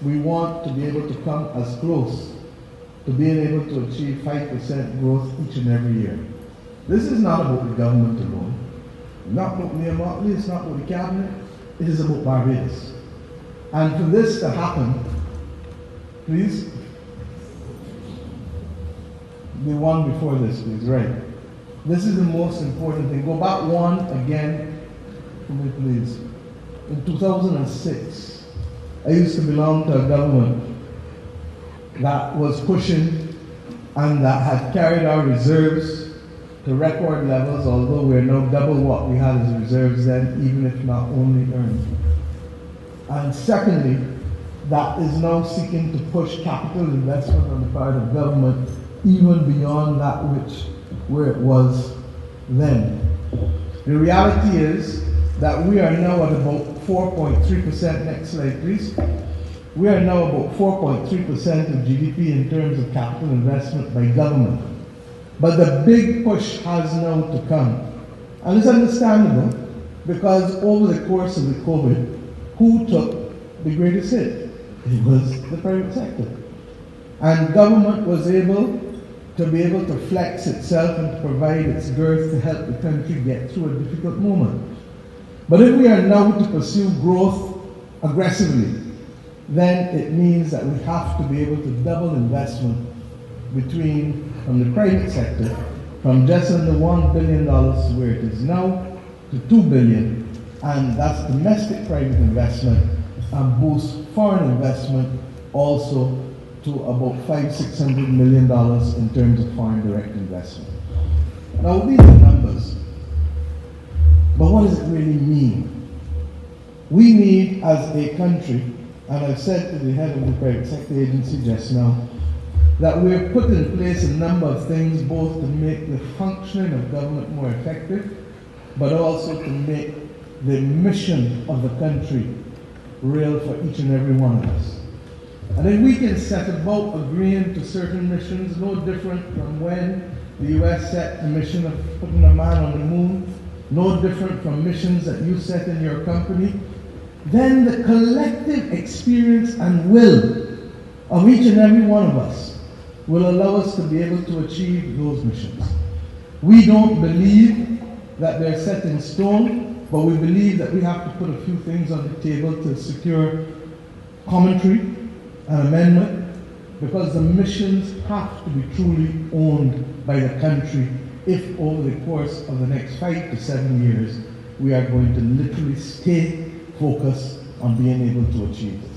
we want to be able to come as close to being able to achieve 5% growth each and every year. This is not about the government alone, not about Mayor Mottley, it's not about the cabinet, it is about Barbados. And for this to happen, please, the one before this, please, right. This is the most important thing. Go back one again for me, please. In 2006, I used to belong to a government that was pushing and that had carried our reserves to record levels, although we're now double what we had as reserves then, even if not only earned. And secondly, that is now seeking to push capital investment on the part of government even beyond that where it was then. The reality is that we are now at about 4.3%, next slide please. We are now about 4.3% of GDP in terms of capital investment by government. But the big push has now to come. And it's understandable because over the course of the COVID, who took the greatest hit? It was the private sector. And government was able to flex itself and to provide its girth to help the country get through a difficult moment. But if we are now to pursue growth aggressively, then it means that we have to be able to double investment from the private sector, from just under $1 billion to where it is now, to $2 billion, and that's domestic private investment, and boost foreign investment also to about $500–600 million in terms of foreign direct investment. Now these are numbers, but what does it really mean? We need, as a country, and I've said to the head of the private sector agency just now, that we have put in place a number of things both to make the functioning of government more effective, but also to make the mission of the country real for each and every one of us. And if we can set about agreeing to certain missions, no different from when the US set the mission of putting a man on the moon, no different from missions that you set in your company, then the collective experience and will of each and every one of us will allow us to be able to achieve those missions. We don't believe that they're set in stone, but we believe that we have to put a few things on the table to secure commentary and amendment, because the missions have to be truly owned by the country if over the course of the next 5 to 7 years we are going to literally stay focused on being able to achieve it.